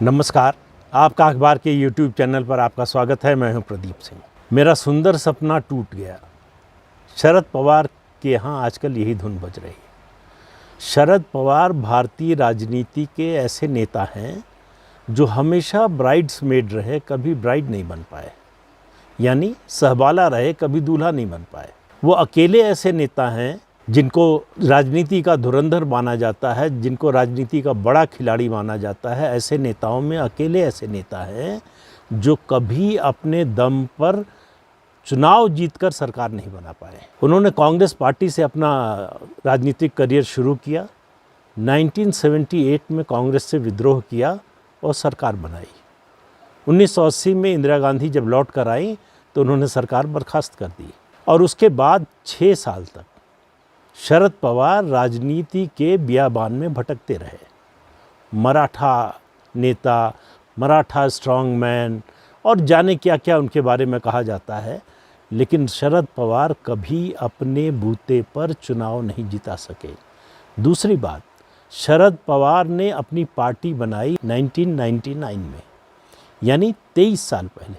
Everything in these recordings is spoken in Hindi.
नमस्कार। आपका अखबार के YouTube चैनल पर आपका स्वागत है। मैं हूं प्रदीप सिंह। मेरा सुंदर सपना टूट गया। शरद पवार के यहाँ आजकल यही धुन बज रही है। शरद पवार भारतीय राजनीति के ऐसे नेता हैं जो हमेशा ब्राइड्समेड रहे, कभी ब्राइड नहीं बन पाए, यानी सहबाला रहे, कभी दूल्हा नहीं बन पाए। वो अकेले ऐसे नेता हैं जिनको राजनीति का धुरंधर माना जाता है, जिनको राजनीति का बड़ा खिलाड़ी माना जाता है। ऐसे नेताओं में अकेले ऐसे नेता हैं जो कभी अपने दम पर चुनाव जीतकर सरकार नहीं बना पाए। उन्होंने कांग्रेस पार्टी से अपना राजनीतिक करियर शुरू किया। 1978 में कांग्रेस से विद्रोह किया और सरकार बनाई। 1980 में इंदिरा गांधी जब लौट कर आई तो उन्होंने सरकार बर्खास्त कर दी और उसके बाद 6 साल तक शरद पवार राजनीति के बियाबान में भटकते रहे। मराठा नेता, मराठा स्ट्रॉन्ग मैन और जाने क्या क्या उनके बारे में कहा जाता है, लेकिन शरद पवार कभी अपने बूते पर चुनाव नहीं जिता सके। दूसरी बात, शरद पवार ने अपनी पार्टी बनाई 1999 में, यानी 23 साल पहले,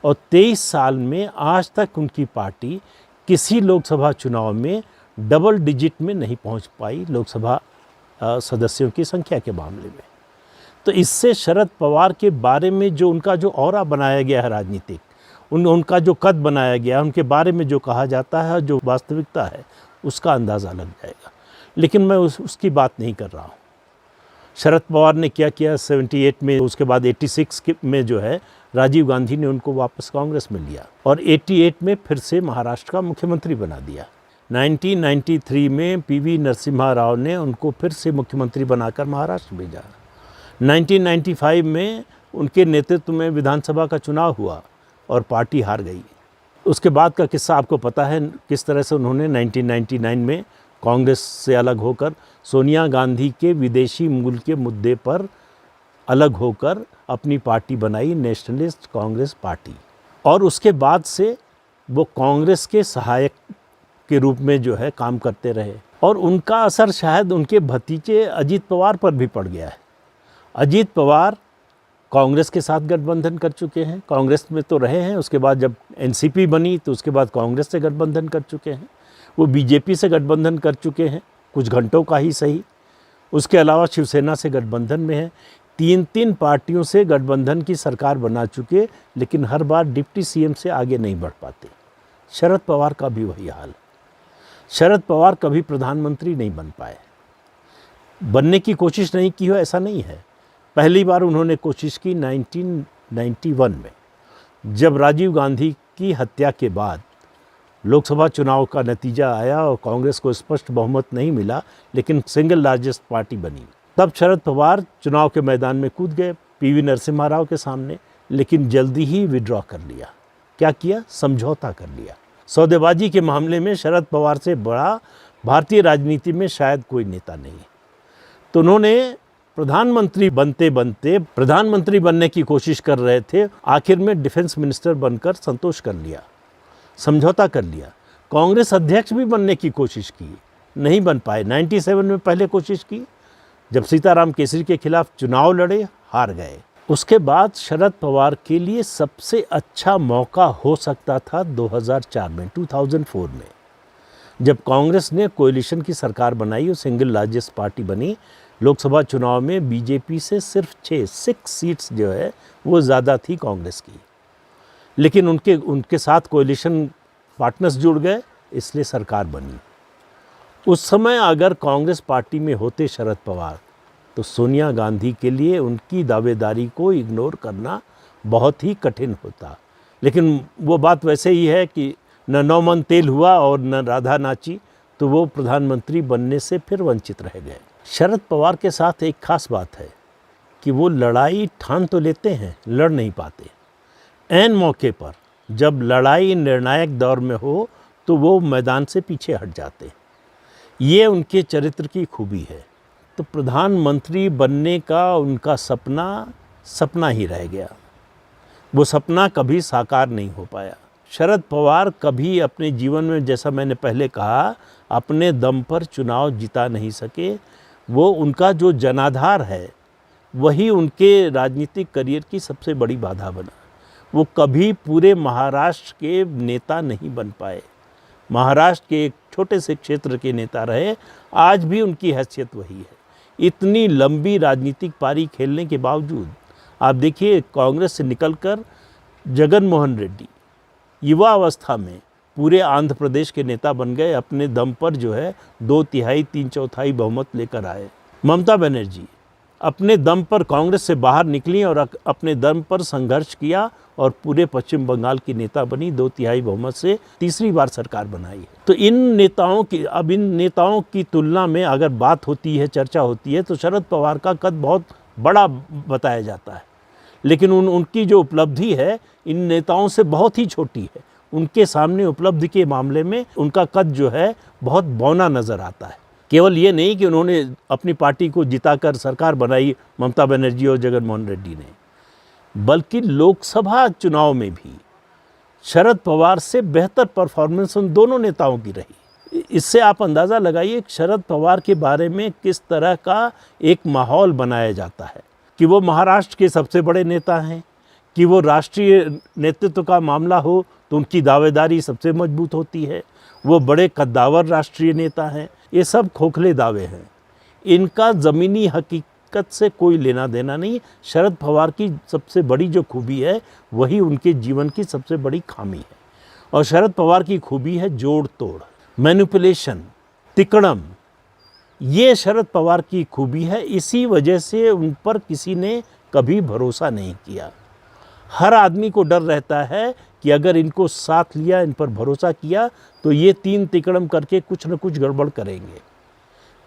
और 23 साल में आज तक उनकी पार्टी किसी लोकसभा चुनाव में डबल डिजिट में नहीं पहुंच पाई लोकसभा सदस्यों की संख्या के मामले में। तो इससे शरद पवार के बारे में जो उनका जो ऑरा बनाया गया है राजनीतिक, उनका जो कद बनाया गया, उनके बारे में जो कहा जाता है, जो वास्तविकता है, उसका अंदाज़ा लग जाएगा। लेकिन मैं उसकी बात नहीं कर रहा हूँ। शरद पवार ने क्या किया 78 में, उसके बाद 86 में जो है राजीव गांधी ने उनको वापस कांग्रेस में लिया और 88 में फिर से महाराष्ट्र का मुख्यमंत्री बना दिया। 1993 में पीवी नरसिम्हा राव ने उनको फिर से मुख्यमंत्री बनाकर महाराष्ट्र भेजा। 1995 में उनके नेतृत्व में विधानसभा का चुनाव हुआ और पार्टी हार गई। उसके बाद का किस्सा आपको पता है, किस तरह से उन्होंने 1999 में कांग्रेस से अलग होकर सोनिया गांधी के विदेशी मूल के मुद्दे पर अलग होकर अपनी पार्टी बनाई, नेशनलिस्ट कांग्रेस पार्टी। और उसके बाद से वो कांग्रेस के सहायक के रूप में जो है काम करते रहे और उनका असर शायद उनके भतीजे अजीत पवार पर भी पड़ गया है। अजीत पवार कांग्रेस के साथ गठबंधन कर चुके हैं, कांग्रेस में तो रहे हैं, उसके बाद जब एनसीपी बनी तो उसके बाद कांग्रेस से गठबंधन कर चुके हैं। वो बीजेपी से गठबंधन कर चुके हैं, कुछ घंटों का ही सही। उसके अलावा शिवसेना से गठबंधन में है। 3 पार्टियों से गठबंधन की सरकार बना चुके, लेकिन हर बार डिप्टी सीएम से आगे नहीं बढ़ पाते। शरद पवार का भी वही हाल। शरद पवार कभी प्रधानमंत्री नहीं बन पाए। बनने की कोशिश नहीं की हो ऐसा नहीं है। पहली बार उन्होंने कोशिश की 1991 में, जब राजीव गांधी की हत्या के बाद लोकसभा चुनाव का नतीजा आया और कांग्रेस को स्पष्ट बहुमत नहीं मिला, लेकिन सिंगल लार्जेस्ट पार्टी बनी। तब शरद पवार चुनाव के मैदान में कूद गए पीवी नरसिम्हा राव के सामने, लेकिन जल्दी ही विड्रॉ कर लिया। क्या किया? समझौता कर लिया। सौदेबाजी के मामले में शरद पवार से बड़ा भारतीय राजनीति में शायद कोई नेता नहीं है। तो उन्होंने प्रधानमंत्री बनते बनते प्रधानमंत्री बनने की कोशिश कर रहे थे, आखिर में डिफेंस मिनिस्टर बनकर संतोष कर लिया, समझौता कर लिया। कांग्रेस अध्यक्ष भी बनने की कोशिश की, नहीं बन पाए। 97 में पहले कोशिश की, जब सीताराम केसरी के खिलाफ चुनाव लड़े, हार गए। उसके बाद शरद पवार के लिए सबसे अच्छा मौका हो सकता था 2004 में, जब कांग्रेस ने कोalition की सरकार बनाई और सिंगल लार्जेस्ट पार्टी बनी। लोकसभा चुनाव में बीजेपी से सिर्फ 6 सीट्स जो है वो ज़्यादा थी कांग्रेस की, लेकिन उनके साथ कोalition पार्टनर्स जुड़ गए, इसलिए सरकार बनी। उस समय अगर कांग्रेस पार्टी में होते शरद पवार, तो सोनिया गांधी के लिए उनकी दावेदारी को इग्नोर करना बहुत ही कठिन होता। लेकिन वो बात वैसे ही है कि न 9 मन तेल हुआ और न राधा नाची, तो वो प्रधानमंत्री बनने से फिर वंचित रह गए। शरद पवार के साथ एक खास बात है कि वो लड़ाई ठान तो लेते हैं, लड़ नहीं पाते। ऐन मौके पर जब लड़ाई निर्णायक दौर में हो तो वो मैदान से पीछे हट जाते। ये उनके चरित्र की खूबी है। तो प्रधानमंत्री बनने का उनका सपना ही रह गया। वो सपना कभी साकार नहीं हो पाया। शरद पवार कभी अपने जीवन में, जैसा मैंने पहले कहा, अपने दम पर चुनाव जिता नहीं सके। वो उनका जो जनाधार है, वही उनके राजनीतिक करियर की सबसे बड़ी बाधा बना। वो कभी पूरे महाराष्ट्र के नेता नहीं बन पाए, महाराष्ट्र के एक छोटे से क्षेत्र के नेता रहे। आज भी उनकी हैसियत वही है। इतनी लंबी राजनीतिक पारी खेलने के बावजूद आप देखिए, कांग्रेस से निकलकर जगन मोहन रेड्डी युवा अवस्था में पूरे आंध्र प्रदेश के नेता बन गए। अपने दम पर जो है 2/3 3/4 बहुमत लेकर आए। ममता बनर्जी अपने दम पर कांग्रेस से बाहर निकली और अपने दम पर संघर्ष किया और पूरे पश्चिम बंगाल की नेता बनी। 2/3 बहुमत से तीसरी बार सरकार बनाई है। तो इन नेताओं की तुलना में अगर बात होती है, चर्चा होती है, तो शरद पवार का कद बहुत बड़ा बताया जाता है, लेकिन उनकी जो उपलब्धि है इन नेताओं से बहुत ही छोटी है। उनके सामने उपलब्धि के मामले में उनका कद जो है बहुत बौना नज़र आता है। केवल ये नहीं कि उन्होंने अपनी पार्टी को जिताकर सरकार बनाई ममता बनर्जी और जगन मोहन रेड्डी ने, बल्कि लोकसभा चुनाव में भी शरद पवार से बेहतर परफॉर्मेंस उन दोनों नेताओं की रही। इससे आप अंदाज़ा लगाइए कि शरद पवार के बारे में किस तरह का एक माहौल बनाया जाता है कि वो महाराष्ट्र के सबसे बड़े नेता हैं, कि वो राष्ट्रीय नेतृत्व का मामला हो तो उनकी दावेदारी सबसे मजबूत होती है, वो बड़े कद्दावर राष्ट्रीय नेता हैं। ये सब खोखले दावे हैं, इनका ज़मीनी हकीकत से कोई लेना देना नहीं। शरद पवार की सबसे बड़ी जो खूबी है वही उनके जीवन की सबसे बड़ी खामी है। और शरद पवार की खूबी है जोड़ तोड़, मैनिपुलेशन, तिकड़म। ये शरद पवार की खूबी है। इसी वजह से उन पर किसी ने कभी भरोसा नहीं किया। हर आदमी को डर रहता है कि अगर इनको साथ लिया, इन पर भरोसा किया, तो ये 3 तिकड़म करके कुछ न कुछ गड़बड़ करेंगे,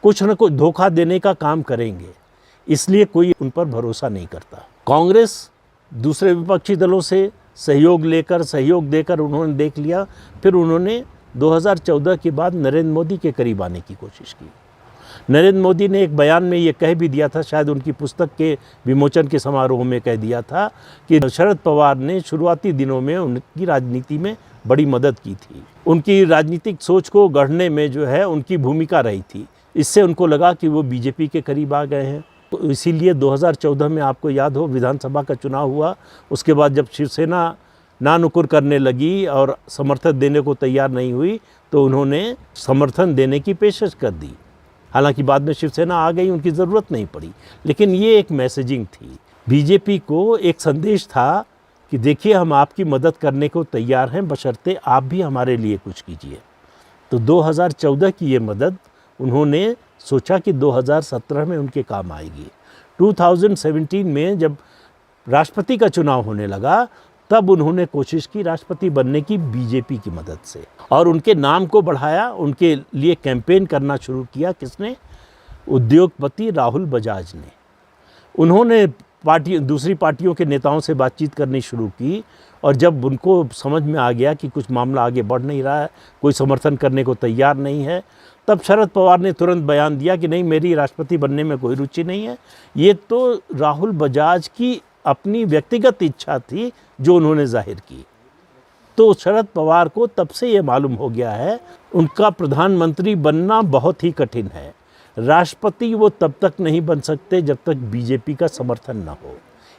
कुछ न कुछ धोखा देने का काम करेंगे। इसलिए कोई उन पर भरोसा नहीं करता। कांग्रेस दूसरे विपक्षी दलों से सहयोग देकर उन्होंने देख लिया। फिर उन्होंने 2014 के बाद नरेंद्र मोदी के करीब आने की कोशिश की। नरेंद्र मोदी ने एक बयान में ये कह भी दिया था, शायद उनकी पुस्तक के विमोचन के समारोह में कह दिया था, कि शरद पवार ने शुरुआती दिनों में उनकी राजनीति में बड़ी मदद की थी। उनकी राजनीतिक सोच को गढ़ने में जो है उनकी भूमिका रही थी। इससे उनको लगा कि वो बीजेपी के करीब आ गए हैं। तो इसीलिए 2014 में आपको याद हो विधानसभा का चुनाव हुआ। उसके बाद जब शिवसेना नानुकुर करने लगी और समर्थन देने को तैयार नहीं हुई, तो उन्होंने समर्थन देने की पेशकश कर दी। हालांकि बाद में शिवसेना आ गई, उनकी ज़रूरत नहीं पड़ी, लेकिन ये एक मैसेजिंग थी। बीजेपी को एक संदेश था कि देखिए, हम आपकी मदद करने को तैयार हैं, बशर्ते आप भी हमारे लिए कुछ कीजिए। तो 2014 की ये मदद उन्होंने सोचा कि 2017 में उनके काम आएगी। 2017 में जब राष्ट्रपति का चुनाव होने लगा, तब उन्होंने कोशिश की राष्ट्रपति बनने की बीजेपी की मदद से, और उनके नाम को बढ़ाया। उनके लिए कैंपेन करना शुरू किया। किसने? उद्योगपति राहुल बजाज ने। उन्होंने दूसरी पार्टियों के नेताओं से बातचीत करनी शुरू की, और जब उनको समझ में आ गया कि कुछ मामला आगे बढ़ नहीं रहा है, कोई समर्थन करने को तैयार नहीं है, तब शरद पवार ने तुरंत बयान दिया कि नहीं, मेरी राष्ट्रपति बनने में कोई रुचि नहीं है। ये तो राहुल बजाज की अपनी व्यक्तिगत इच्छा थी जो उन्होंने जाहिर की। तो शरद पवार को तब से ये मालूम हो गया है, उनका प्रधानमंत्री बनना बहुत ही कठिन है। राष्ट्रपति वो तब तक नहीं बन सकते जब तक बीजेपी का समर्थन न हो।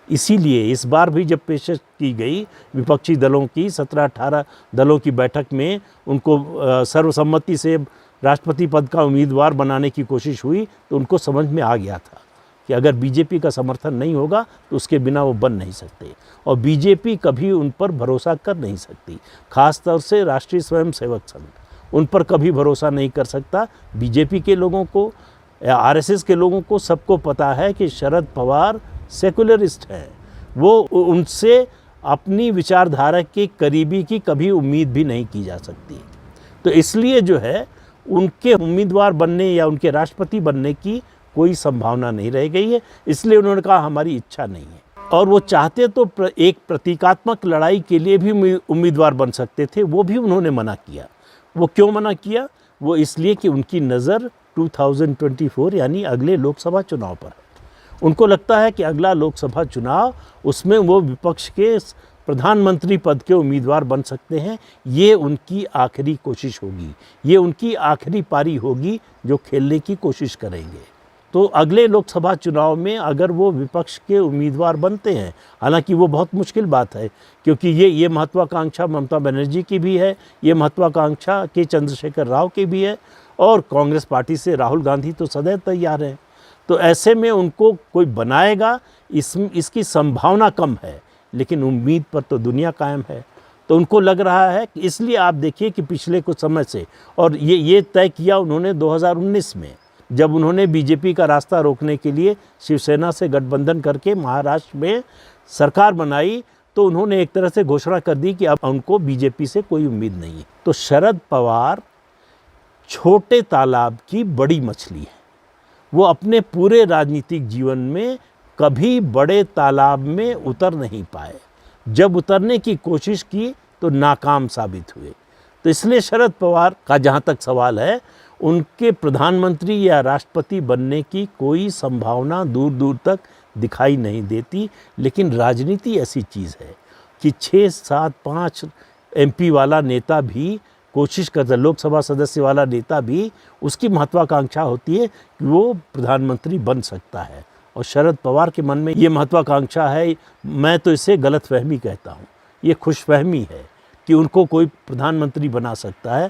इसीलिए इस बार भी जब पेशकश की गई विपक्षी दलों की 17-18 दलों की बैठक में, उनको सर्वसम्मति से राष्ट्रपति पद का उम्मीदवार बनाने की कोशिश हुई, तो उनको समझ में आ गया था कि अगर बीजेपी का समर्थन नहीं होगा तो उसके बिना वो बन नहीं सकते, और बीजेपी कभी उन पर भरोसा कर नहीं सकती। खास तौर से राष्ट्रीय स्वयंसेवक संघ उन पर कभी भरोसा नहीं कर सकता। बीजेपी के लोगों को या आरएसएस के लोगों को सबको पता है कि शरद पवार सेकुलरिस्ट हैं। वो उनसे अपनी विचारधारा के करीबी की कभी उम्मीद भी नहीं की जा सकती। तो इसलिए जो है, उनके उम्मीदवार बनने या उनके राष्ट्रपति बनने की कोई संभावना नहीं रह गई है। इसलिए उन्होंने कहा हमारी इच्छा नहीं है। और वो चाहते तो एक प्रतीकात्मक लड़ाई के लिए भी उम्मीदवार बन सकते थे, वो भी उन्होंने मना किया। वो क्यों मना किया? वो इसलिए कि उनकी नज़र 2024 यानी अगले लोकसभा चुनाव पर है। उनको लगता है कि अगला लोकसभा चुनाव, उसमें वो विपक्ष के प्रधानमंत्री पद के उम्मीदवार बन सकते हैं। ये उनकी आखिरी कोशिश होगी, ये उनकी आखिरी पारी होगी जो खेलने की कोशिश करेंगे। तो अगले लोकसभा चुनाव में अगर वो विपक्ष के उम्मीदवार बनते हैं, हालांकि वो बहुत मुश्किल बात है, क्योंकि ये महत्वाकांक्षा ममता बनर्जी की भी है, ये महत्वाकांक्षा के चंद्रशेखर राव की भी है, और कांग्रेस पार्टी से राहुल गांधी तो सदैव तैयार हैं। तो ऐसे में उनको कोई बनाएगा, इसकी संभावना कम है, लेकिन उम्मीद पर तो दुनिया कायम है। तो उनको लग रहा है कि, इसलिए आप देखिए कि पिछले कुछ समय से, और ये तय किया उन्होंने 2019 में, जब उन्होंने बीजेपी का रास्ता रोकने के लिए शिवसेना से गठबंधन करके महाराष्ट्र में सरकार बनाई, तो उन्होंने एक तरह से घोषणा कर दी कि अब उनको बीजेपी से कोई उम्मीद नहीं है। तो शरद पवार छोटे तालाब की बड़ी मछली है। वो अपने पूरे राजनीतिक जीवन में कभी बड़े तालाब में उतर नहीं पाए। जब उतरने की कोशिश की तो नाकाम साबित हुए। तो इसलिए शरद पवार का जहाँ तक सवाल है, उनके प्रधानमंत्री या राष्ट्रपति बनने की कोई संभावना दूर दूर तक दिखाई नहीं देती। लेकिन राजनीति ऐसी चीज़ है कि 6, 7, 5 MP वाला नेता भी कोशिश करता है, लोकसभा सदस्य वाला नेता भी, उसकी महत्वाकांक्षा होती है कि वो प्रधानमंत्री बन सकता है। और शरद पवार के मन में ये महत्वाकांक्षा है। मैं तो इसे गलतफहमी कहता हूँ, ये खुशफहमी है कि उनको कोई प्रधानमंत्री बना सकता है।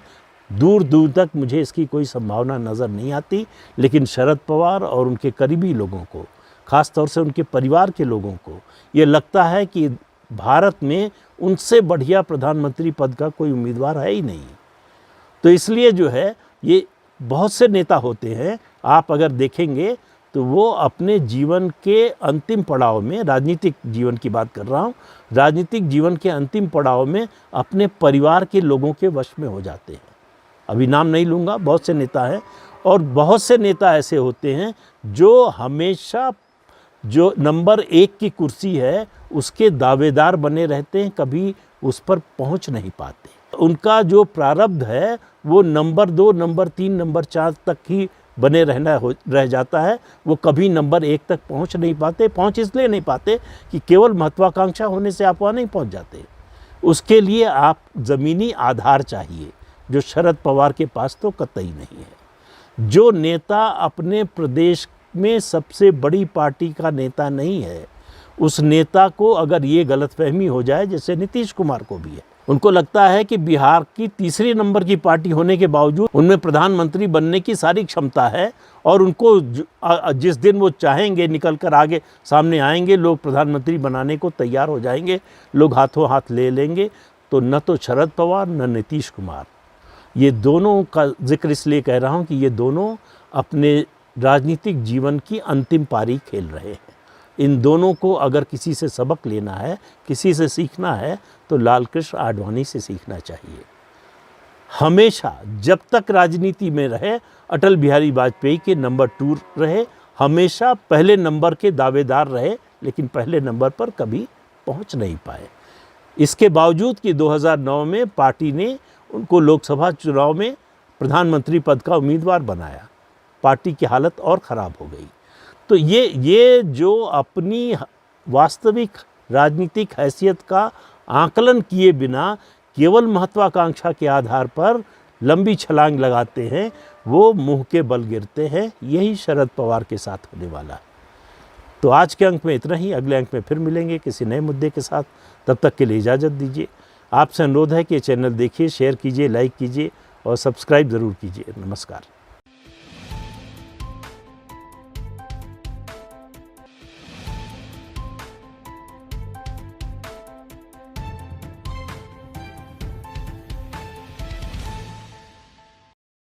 दूर दूर तक मुझे इसकी कोई संभावना नज़र नहीं आती। लेकिन शरद पवार और उनके करीबी लोगों को, ख़ास तौर से उनके परिवार के लोगों को, ये लगता है कि भारत में उनसे बढ़िया प्रधानमंत्री पद का कोई उम्मीदवार है ही नहीं। तो इसलिए जो है, ये बहुत से नेता होते हैं, आप अगर देखेंगे तो वो अपने जीवन के अंतिम पड़ाव में, राजनीतिक जीवन की बात कर रहा हूँ, राजनीतिक जीवन के अंतिम पड़ाव में अपने परिवार के लोगों के वश में हो जाते हैं। अभी नाम नहीं लूँगा, बहुत से नेता हैं, और बहुत से नेता ऐसे होते हैं जो हमेशा जो नंबर 1 की कुर्सी है उसके दावेदार बने रहते हैं, कभी उस पर पहुंच नहीं पाते। उनका जो प्रारब्ध है वो नंबर 2, नंबर 3, नंबर 4 तक ही बने रह जाता है। वो कभी नंबर 1 तक पहुंच नहीं पाते। पहुंच इसलिए नहीं पाते कि केवल महत्वाकांक्षा होने से आप वहाँ नहीं पहुंच जाते। उसके लिए आप ज़मीनी आधार चाहिए, जो शरद पवार के पास तो कतई नहीं है। जो नेता अपने प्रदेश में सबसे बड़ी पार्टी का नेता नहीं है, उस नेता को अगर ये गलतफहमी हो जाए, जैसे नीतीश कुमार को भी है, उनको लगता है कि बिहार की तीसरे नंबर की पार्टी होने के बावजूद उनमें प्रधानमंत्री बनने की सारी क्षमता है, और उनको जिस दिन वो चाहेंगे निकल कर आगे सामने आएंगे, लोग प्रधानमंत्री बनाने को तैयार हो जाएंगे, लोग हाथों हाथ ले लेंगे। तो न तो शरद पवार न नीतीश कुमार, ये दोनों का जिक्र इसलिए कह रहा हूँ कि ये दोनों अपने राजनीतिक जीवन की अंतिम पारी खेल रहे हैं। इन दोनों को अगर किसी से सबक लेना है, किसी से सीखना है, तो लाल कृष्ण आडवाणी से सीखना चाहिए। हमेशा जब तक राजनीति में रहे, अटल बिहारी वाजपेयी के नंबर 2 रहे, हमेशा पहले नंबर के दावेदार रहे, लेकिन पहले नंबर पर कभी पहुंच नहीं पाए। इसके बावजूद कि 2009 में पार्टी ने उनको लोकसभा चुनाव में प्रधानमंत्री पद का उम्मीदवार बनाया, पार्टी की हालत और ख़राब हो गई। तो ये जो अपनी वास्तविक राजनीतिक हैसियत का आकलन किए बिना केवल महत्वाकांक्षा के आधार पर लंबी छलांग लगाते हैं, वो मुंह के बल गिरते हैं। यही शरद पवार के साथ होने वाला है। तो आज के अंक में इतना ही। अगले अंक में फिर मिलेंगे किसी नए मुद्दे के साथ। तब तक के लिए इजाज़त दीजिए। आपसे अनुरोध है कि चैनल देखिए, शेयर कीजिए, लाइक कीजिए और सब्सक्राइब ज़रूर कीजिए। नमस्कार।